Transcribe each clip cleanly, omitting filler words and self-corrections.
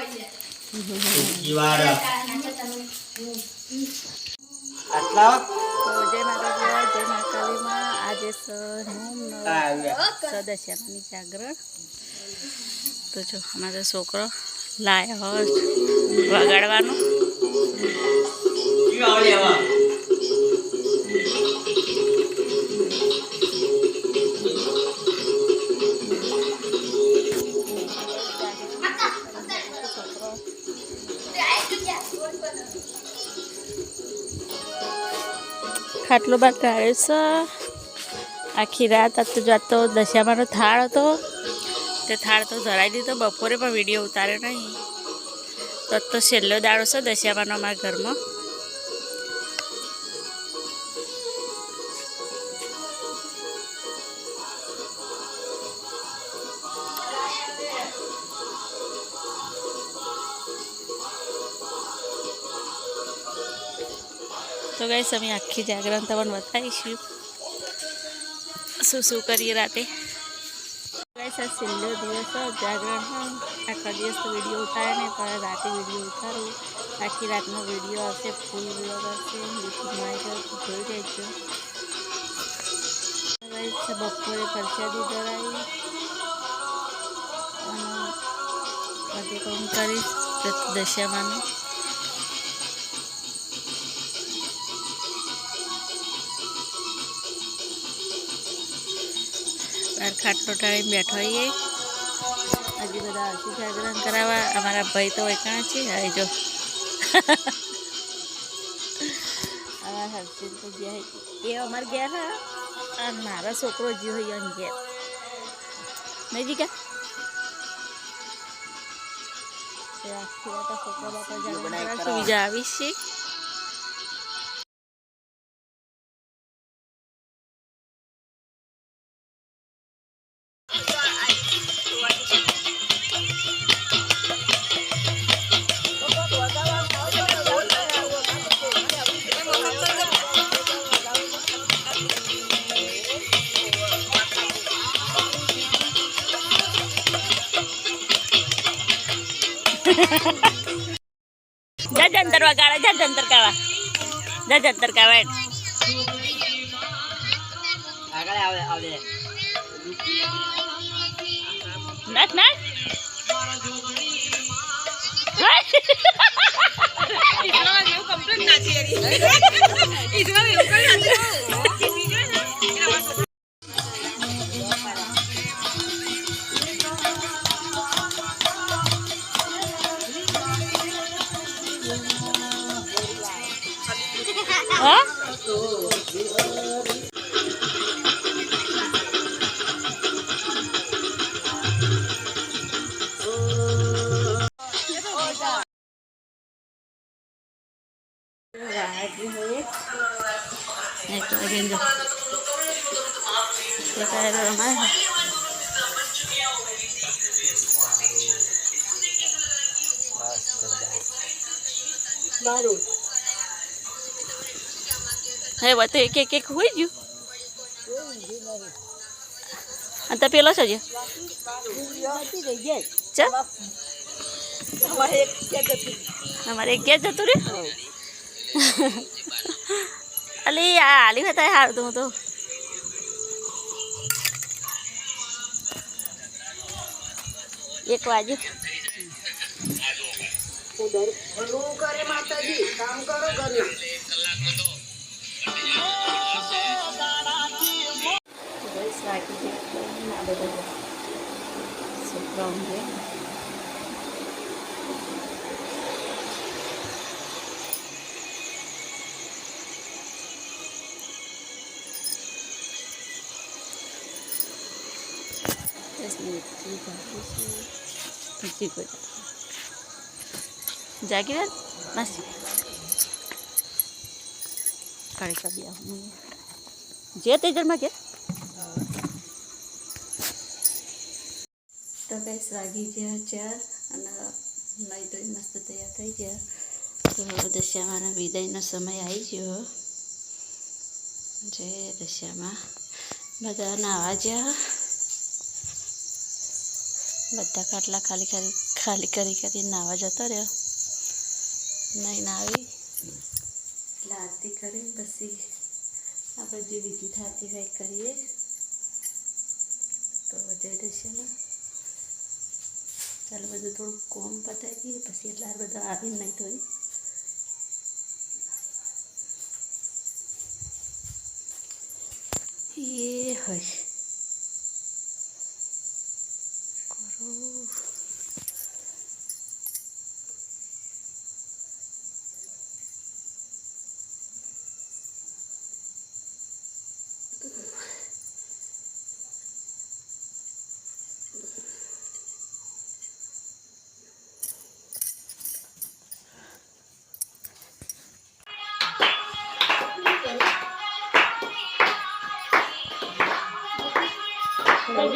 જય માતાજી, જય મા કાલીમાં. આજે સદસ્યાની જાગરણ. તો જો અમારો છોકરો લાયો વગાડવાનું. ખાટલો બાર કાઢ્યો છે આખી રાત. આ તો જાતો દશામાનો થાળ હતો, તે થાળ તો ધરાઈ દીધો. બપોરે પણ વિડીયો ઉતાર્યો નહીં. તો છેલ્લો દાડો છે દશામાનો અમારા ઘરમાં. તો ગાઈસ અમે આખી જાગરણ તમને બતાવીશું શું કરીએ રાતે. ગાઈસ આ છેલ્લો દિવસ જાગરણ હોય. આખા દિવસ તો વિડીયો ઉતારે નહીં, પણ રાતે વિડીયો ઉતારું. આખી રાતનો વિડીયો આવશે, ફૂલ વ્લોગ આવશે. યુટ્યુબમાં આવી જોઈ લેજો. ગાઈસ બપોરે પ્રસાદી ધરાવી અને બધે કામ કરીશ દશામાનું. ખાટલો ટાળીને બેઠો હોઈએ. હજી બધા હસી જાગરણ કરાવવા. અમારા ભાઈ તો એકણા છે. હવે જો અમારા હર્ષિલ તો ગયા એ અમારે ગયા હા, અને મારો છોકરો જે હોય એમ ગયા નહીં જી છોકરો બાપા જાગરણ બીજા આવીશ છે. જંતર વગાડે, જંતર કાવા, જંતર કાવા. આગળ આવે નાચ નાચ. હે વાત એક હોય ગયું. અને પેલો છે જે અમારે એક ગયા જતું રે. અલી આ હાલી હતા હારું. તો હું તો એક વાગે કામ કરો ઘરના. જાગી રાત નાસી કાઢી કાઢી આવું જે તે જન્મ કે. તો કઈ વાગી ગયા 4 અને નહીં તો મસ્ત તૈયાર થઈ ગયા. તો દશામાના વિદાયનો સમય આવી ગયો. જે દશામાં બધા નાવા જ્યાં બધા ખાટલા ખાલી ખાલી ખાલી કરી નાવા જતો રહ્યો નહીં આવી એટલે આરતી કરીને પછી આપણે જે વિધિ થતી હોય કરીએ તો જય દર્શન ચાલો બધું થોડું કોમ પતાવી દઈએ પછી એટલા બધા આવીને નહીં થોડી એ હોય કરો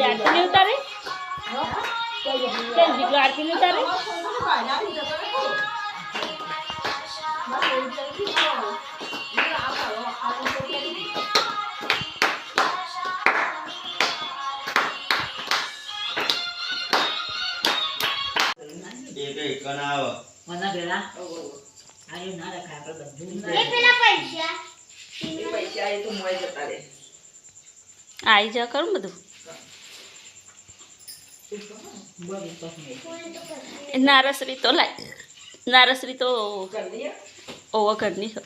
आरती नहीं उतारे चल जी आरती नहीं उतारे एक बनाव मना बेला आयो ना रखा पर बंधु એ પેલા પૈસા એ તો મોય જતા રે आई जा करूँ બધું नारसरी तो लाए नारसरी तो ओवर करनी है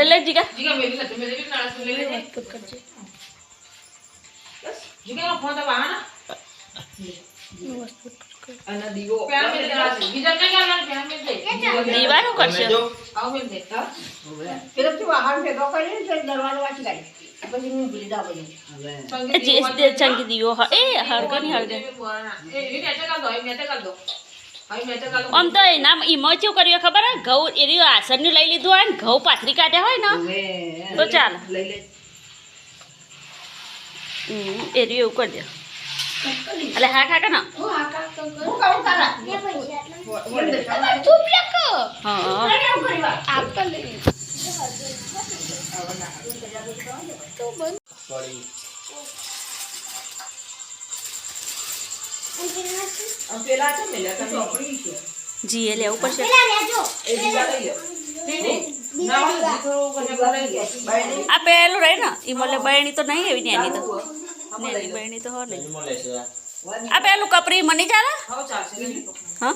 ले जीगा जीगा मेरे भी नारस ले ले जीगा फोन तो वहां ना अना दीवो प्यार में नारस गीजर का क्या नारस प्यार में दे दीवानो करशे आओ में दे हां પેલા તું આહાર ભેગો કરીને તો દરવાજો વાંચી કાઢી પછી હું ભૂલી જાવ પછી जी इस दे चंगी दियो हा ए हरगा नहीं हरगा ए ये ऐसे कर दो मैं कर दो भाई मैं कर दो આમ તો એના ઈમો ચેવું કર્યું ખબર હે ઘઉં એરી આસનની લઈ લીધું હોય ને ઘઉં પાથરી કાઢ્યા હોય ને તો ચાલ ले ले એરી એવું કરી દે એટલે હા કાકા ના હું આ કામ તો હું કામ કરા એ પૈસા તું પ્લક હા કેમ કરવા આપ તો લે पड़ी अब पेला तो मिला तो चौपड़ी है જી એ લેવું પડશે પેલા લેજો ए दीवा ले लो नहीं ना वाला तो कर ले बाय नहीं આ પેલું રહે ને ઈ મોલે બહેણી તો નહીં એવી નેની તો નેની બહેણી તો હો નહીં मोले से આ પેલું કપરી મની ચાલે हां चार से હા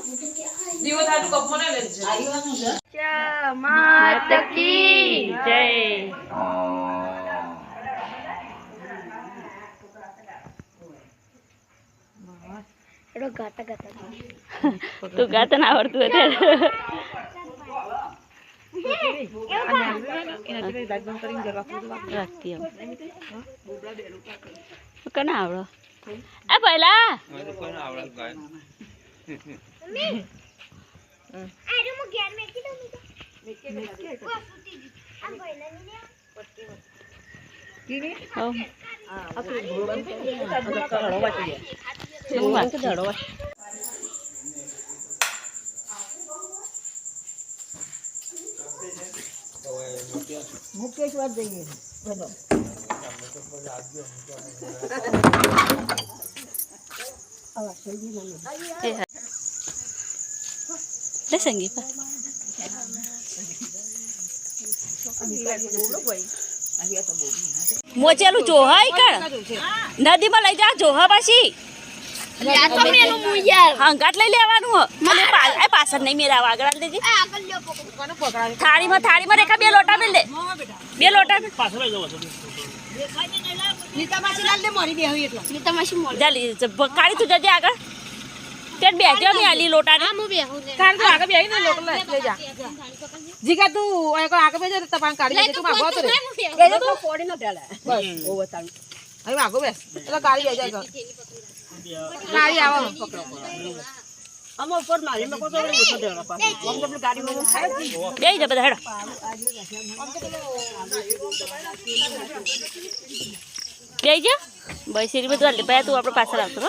दीवा था तो कप में ले ले આવ્યો છે માત કી જય એડો ગાતા ગાતા તું ગાતા ના આવડતું અત્યારે રાખતી આમ કના આવડો આ પહેલા આરે મુ ઘેર મેકી દઉં મેકી ઓ ફૂટી ગઈ આ ભાઈલા ની લે મુકેશ વાત જઈએ બોલો લે સંગીતા મોચેલું જોહાય કણ નદીમાં લઈ જા જોહા પાછી હંગાટ લઈ લેવાનું મને પાછળ નહીં મેળાવા આગળ દેજે થાળીમાં રેખા બે લોટા મેલ દે બે લોટા કાળી તું જજે આગળ ત્યાં બેસજો મેં આલી લોટા ને आगे भी आई ना लोटो ले जा जीगा तू आगे में जा तपान काढ़ी दे तू मागो तो रे એ તો પોડી ન પેલા बस ओ बता अरे मागो बे એટલે ગાડી આવી જાય ગાડી આવો પકડો અમો ઉપર મારી મકો તો ઓછો દેવાનો પાછો અમ તો ગાડી માં ખાય બે જ બધા હેડો બે જ બસ એરી બધું હાલે ભાઈ તું આપણે પાછળ આવતો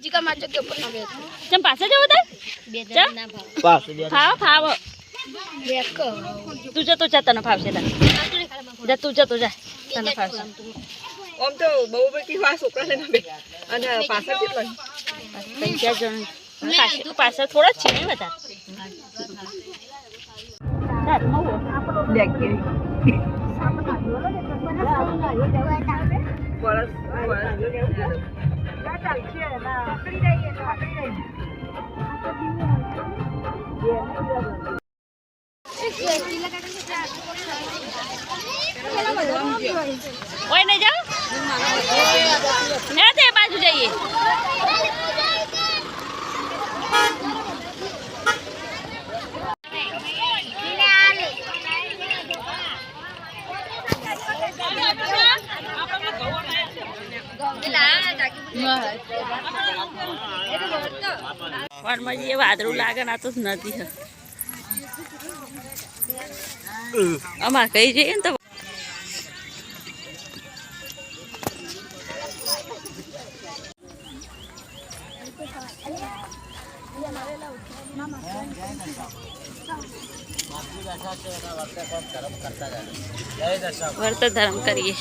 જીકા માચો કે ઉપર ના બેઠો ચમ પાછળ જવો તાર બે જણ ના ભાવ पास ફાવ એક તું જતો જા તને ફાવશે જા તું જતો જા તને ફાવશે આમ તો બહુ પૈકી વા છોકરા લઈને બે અને પાછળ કેટલો 3-4 જણ પાછળ થોડા જ છે ને બધા ઓય નહીં જાઓ ના તે બાજુ જઈએ પણ એ વાદળું લાગે ના તો નથી અમાર કઈ જઈએ ને તો વર્ત ધર્મ કરીએ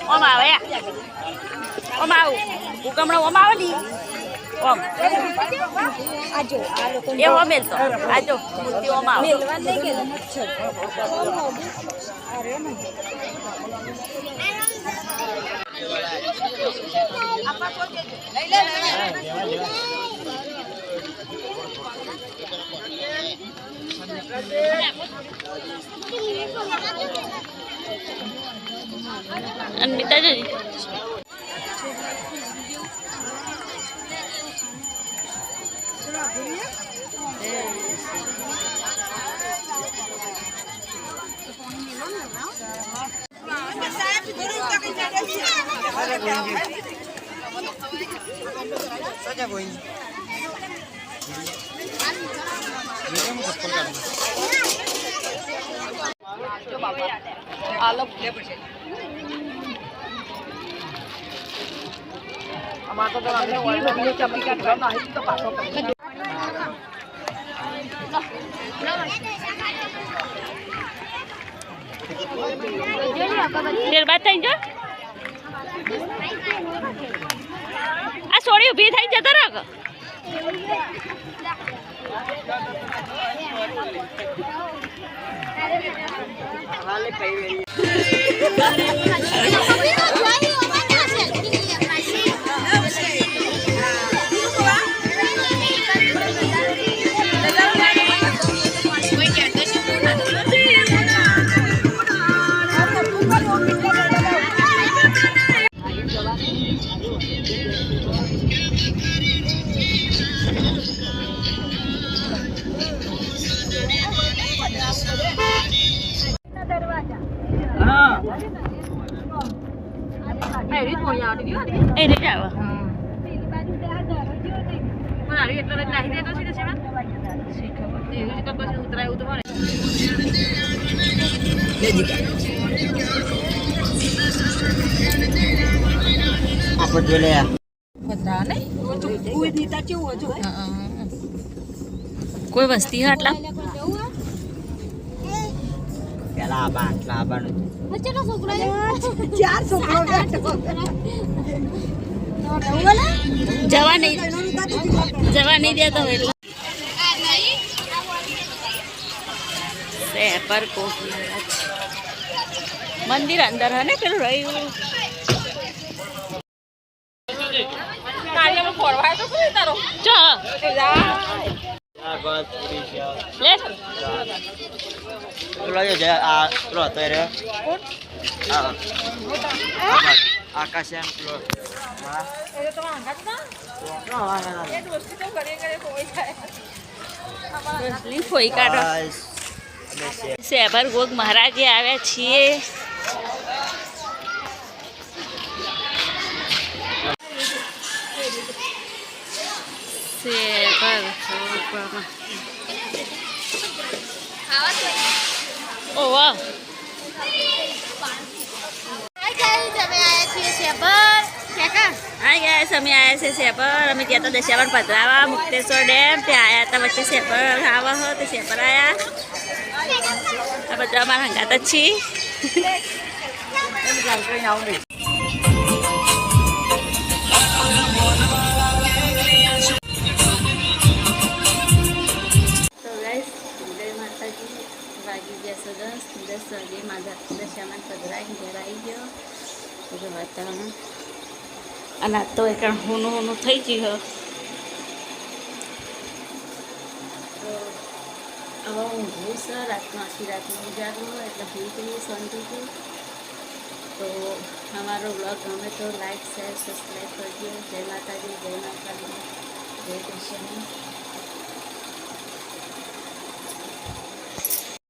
ઓમ આવે ઓમ આવું ઉકમણો ઓમ આવે ને ઓમ એ હો મેલ તો આજો મૂર્તિ ઓમ આવે અન્મિતા જોજી બાદ થઈ જો આ સોરી ઊભી થઈ જતા રાખ એ રીતે આવો કોઈ વસ્તી આટલા પેલા આબાનું જવા નહીં દેતો એટલે પર મંદિર અંદર હે ને પેલું રહ્યું ચો આકાશ એમ ફોઈ કાઢો શેભર ગોગ મહારાજે આવ્યા છીએ શેભર ઓ વાહ અમે આવ્યા છીએ શેભર કાકા હા ગયા અમે આવ્યા છે શેપર અમે ત્યાં તો દશાવર પધરાવા મુક્તેશ્વર ડેમ ત્યાં આવ્યા હતા વચ્ચે શેપર આવા હો તો શેપર આવ્યા આ બધા અમારા હંગાત જ છીએ તો ગાઈસ જય માતાજી વાગી ગયા છે 10 વાગે મારા દશામાં પધરાઈ ઘેર આવી ગયો બધું વાતાવરણ અને આ તો એક હોનું થઈ ગયું તો હવે ઊંઘવું છે રાતનું આખી રાતનું ઉજાગરું એટલે ભૂલ થઈ શાંતિથી તો અમારો બ્લોગ ગમે તો લાઈક શેર સબસ્ક્રાઈબ કરજો જય માતાજી જય કૃષ્ણ